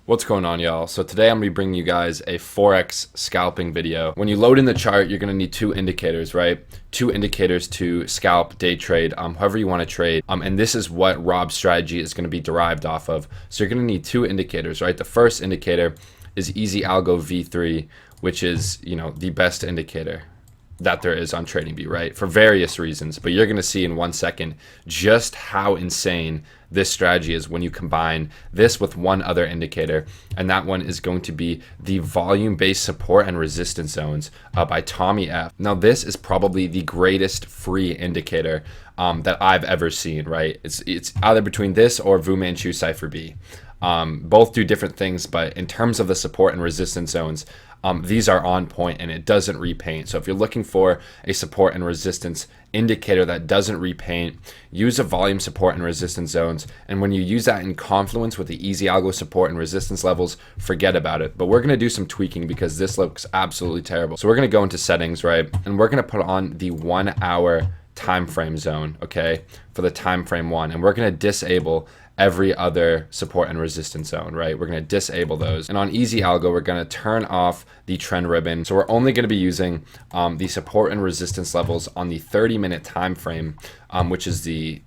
What's going on, y'all? So today I'm going to be bringing you guys a Forex scalping video. When you load in the chart, you're going to need two indicators, right? Two indicators to scalp, day trade, however you want to trade. And this is what Rob's strategy is going to be derived off of. So you're going to need two indicators, right? The first indicator is EzAlgo V3, which is, the best indicator that there is on TradingView, right? For various reasons, but you're going to see in 1 second just how insane this strategy is when you combine this with one other indicator, and that one is going to be the volume-based support and resistance zones by Tommy F. Now, this is probably the greatest free indicator that I've ever seen, right? It's either between this or Fu Manchu Cypher B. Both do different things, but in terms of the support and resistance zones, these are on point and it doesn't repaint. So if you're looking for a support and resistance indicator that doesn't repaint, use a volume support and resistance zones. And when you use that in confluence with the EzAlgo support and resistance levels, forget about it. But we're going to do some tweaking because this looks absolutely terrible. So we're going to go into settings, right? And we're going to put on the 1 hour time frame zone, okay, for the time frame one. And we're going to disable every other support and resistance zone, right? We're going to disable those. And on EzAlgo, we're going to turn off the trend ribbon. So we're only going to be using the support and resistance levels on the 30-minute time frame, which is the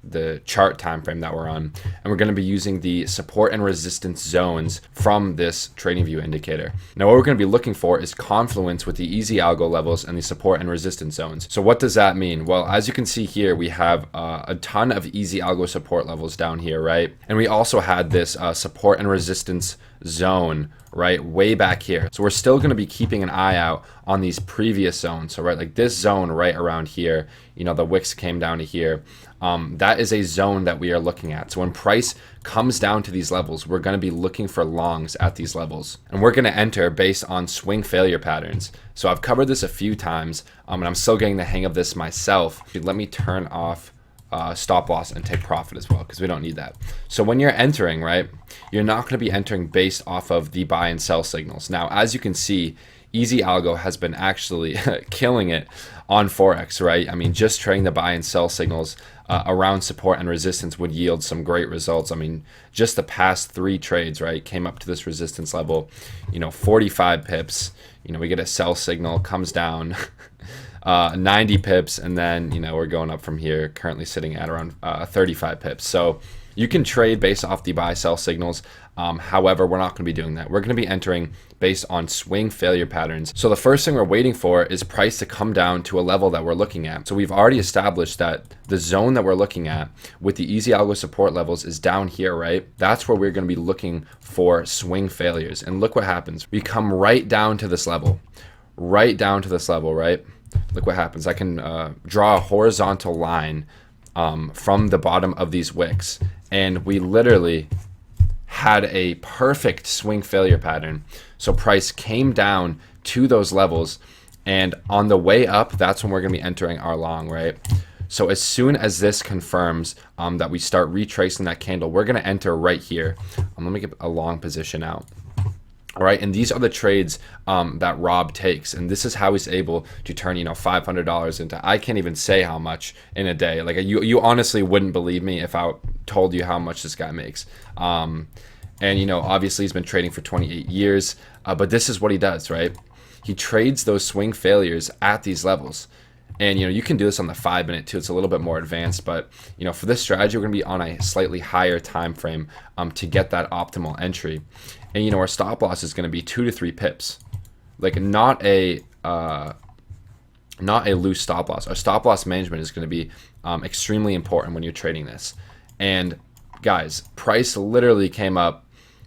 chart time frame that we're on. And we're going to be using the support and resistance zones from this TradingView indicator. Now, what we're going to be looking for is confluence with the EzAlgo levels and the support and resistance zones. So what does that mean? Well, as you can see here, we have a ton of EzAlgo support levels down here, right? And we also had this support and resistance zone right way back here. So we're still going to be keeping an eye out on these previous zones. So right, like this zone right around here, the wicks came down to here. That is a zone that we are looking at. So when price comes down to these levels, we're going to be looking for longs at these levels. And we're going to enter based on swing failure patterns. So I've covered this a few times, and I'm still getting the hang of this myself. Let me turn off stop loss and take profit as well, because we don't need that. So when you're entering, right, you're not going to be entering based off of the buy and sell signals. Now, as you can see, EzAlgo has been actually killing it on Forex, right? I mean, just trading the buy and sell signals around support and resistance would yield some great results. I mean, just the past 3 trades, right, came up to this resistance level, 45 pips. We get a sell signal, comes down 90 pips, and then we're going up from here, currently sitting at around 35 pips. So you can trade based off the buy sell signals. However, we're not going to be doing that. We're going to be entering based on swing failure patterns. So the first thing we're waiting for is price to come down to a level that we're looking at. So we've already established that the zone that we're looking at with the EzAlgo support levels is down here, right? That's where we're going to be looking for swing failures. And look what happens. We come right down to this level, right? Look what happens. I can draw a horizontal line from the bottom of these wicks, and we literally had a perfect swing failure pattern. So price came down to those levels, and on the way up, that's when we're going to be entering our long, right? So as soon as this confirms that we start retracing that candle, we're going to enter right here. I'm going to make a long position out. All right, and these are the trades that Rob takes, and this is how he's able to turn $500 into, I can't even say how much in a day. Like you honestly wouldn't believe me if I told you how much this guy makes. And obviously he's been trading for 28 years, but this is what he does, right? He trades those swing failures at these levels. And you can do this on the 5-minute too. It's a little bit more advanced, but for this strategy, we're going to be on a slightly higher time frame to get that optimal entry. And our stop loss is going to be 2 to 3 pips, like not a loose stop loss. Our stop loss management is going to be extremely important when you're trading this. And guys, price literally came up.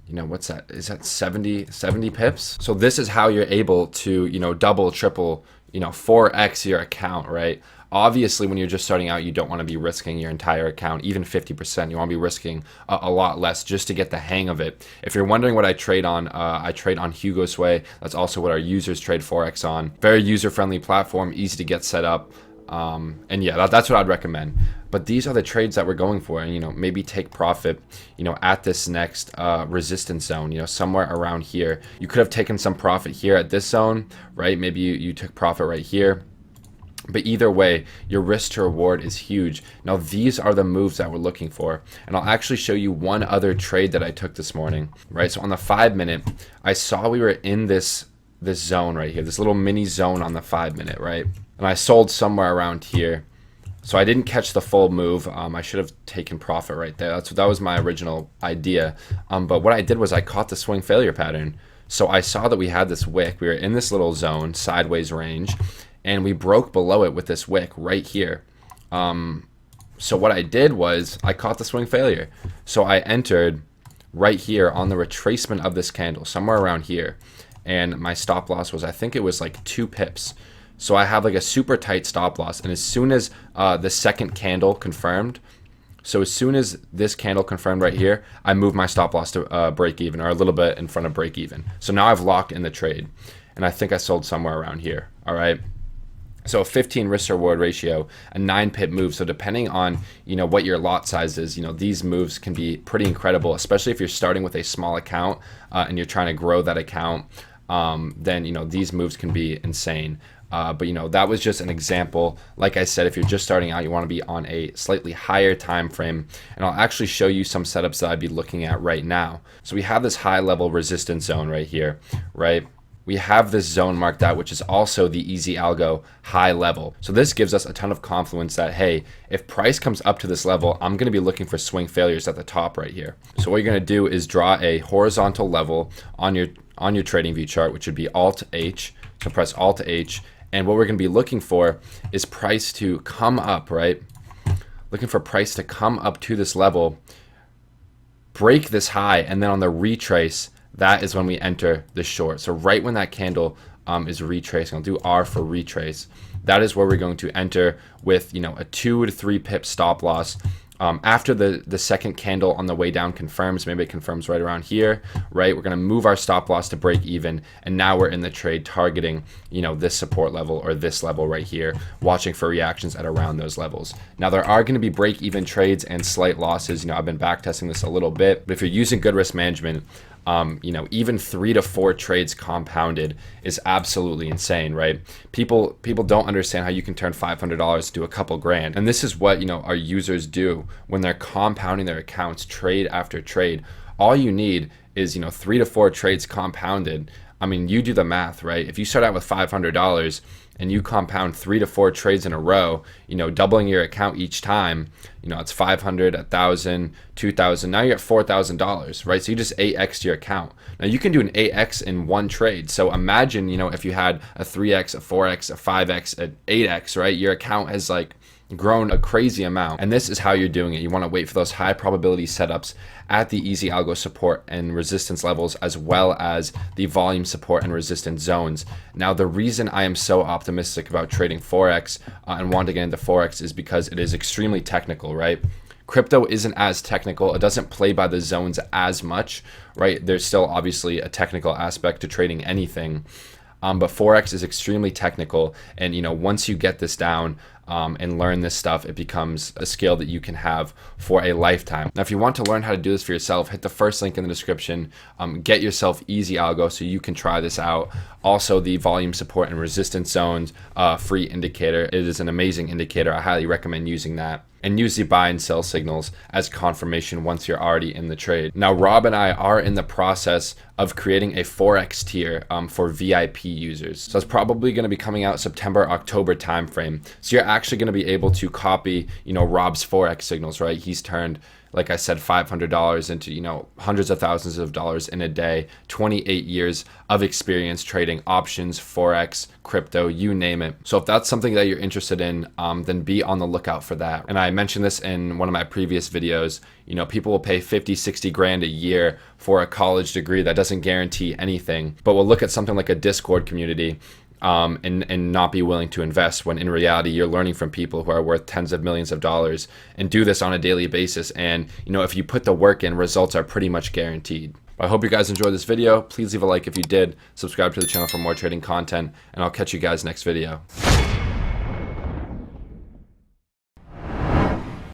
What's that? Is that 70 pips? So this is how you're able to double, triple, 4x your account, right? Obviously, when you're just starting out, you don't want to be risking your entire account, even 50%. You want to be risking a lot less just to get the hang of it. If you're wondering what I trade on Hugo's Way. That's also what our users trade Forex on. Very user-friendly platform, easy to get set up. And yeah, that's what I'd recommend. But these are the trades that we're going for, and maybe take profit, at this next resistance zone, somewhere around here. You could have taken some profit here at this zone, right? Maybe you took profit right here. But either way, your risk to reward is huge. Now, these are the moves that we're looking for. And I'll actually show you one other trade that I took this morning, right? So on the 5-minute, I saw we were in this zone right here, this little mini zone on the 5-minute, right? And I sold somewhere around here. So I didn't catch the full move. I should have taken profit right there. That was my original idea. But what I did was I caught the swing failure pattern. So I saw that we had this wick. We were in this little zone, sideways range, and we broke below it with this wick right here. So what I did was I caught the swing failure. So I entered right here on the retracement of this candle, somewhere around here. And my stop loss was, I think it was like 2 pips. So I have like a super tight stop loss. And as soon as the second candle confirmed, so as soon as this candle confirmed right here, I moved my stop loss to break even, or a little bit in front of break even. So now I've locked in the trade. And I think I sold somewhere around here. All right. So a 15 risk to reward ratio, a 9 pip move. So depending on, what your lot size is, these moves can be pretty incredible, especially if you're starting with a small account and you're trying to grow that account. Then, these moves can be insane. But that was just an example. Like I said, if you're just starting out, you want to be on a slightly higher time frame. And I'll actually show you some setups that I'd be looking at right now. So we have this high level resistance zone right here, right? We have this zone marked out, which is also the EzAlgo high level. So this gives us a ton of confidence that, hey, if price comes up to this level, I'm going to be looking for swing failures at the top right here. So what you're going to do is draw a horizontal level on your Tradingview chart, which would be Alt H. So press Alt H. And what we're going to be looking for is price to come up, right? Looking for price to come up to this level, break this high, and then on the retrace, that is when we enter the short. So right when that candle is retracing, I'll do R for retrace. That is where we're going to enter with, a 2 to 3 pip stop loss. After the second candle on the way down confirms, maybe it confirms right around here, right? We're going to move our stop loss to break even. And now we're in the trade targeting, this support level or this level right here, watching for reactions at around those levels. Now there are going to be break even trades and slight losses. I've been back testing this a little bit, but if you're using good risk management, even 3 to 4 trades compounded is absolutely insane, right? People don't understand how you can turn $500 to a couple grand. And this is what, our users do when they're compounding their accounts trade after trade. All you need is, 3 to 4 trades compounded. I mean, you do the math, right? If you start out with $500 and you compound 3 to 4 trades in a row, doubling your account each time, it's 500, 1,000, 2,000. Now you're at $4,000, right? So you just 8x your account. Now you can do an 8x in one trade. So imagine, if you had a 3x, a 4x, a 5x, an 8x, right? Your account has grown a crazy amount. And this is how you're doing it. You want to wait for those high probability setups at the EzAlgo support and resistance levels, as well as the volume support and resistance zones. Now, the reason I am so optimistic about trading Forex and want to get into Forex is because it is extremely technical, right? Crypto isn't as technical. It doesn't play by the zones as much, right? There's still obviously a technical aspect to trading anything. But Forex is extremely technical. And, once you get this down and learn this stuff, it becomes a skill that you can have for a lifetime. Now, if you want to learn how to do this for yourself, hit the first link in the description. Get yourself EzAlgo so you can try this out. Also, the volume support and resistance zones free indicator. It is an amazing indicator. I highly recommend using that. And use the buy and sell signals as confirmation once you're already in the trade. Now, Rob and I are in the process of creating a Forex tier for VIP users. So it's probably going to be coming out September, October timeframe. So you're actually going to be able to copy, Rob's Forex signals, right? He's turned, like I said, $500 into, hundreds of thousands of dollars in a day, 28 years of experience trading options, Forex, crypto, you name it. So if that's something that you're interested in, then be on the lookout for that. And I mentioned this in one of my previous videos, people will pay 50, 60 grand a year for a college degree that doesn't guarantee anything, but will look at something like a Discord community and not be willing to invest, when in reality you're learning from people who are worth tens of millions of dollars and do this on a daily basis. And if you put the work in, results are pretty much guaranteed. I hope you guys enjoyed this video. Please leave a like if you did, subscribe to the channel for more trading content, and I'll catch you guys next video.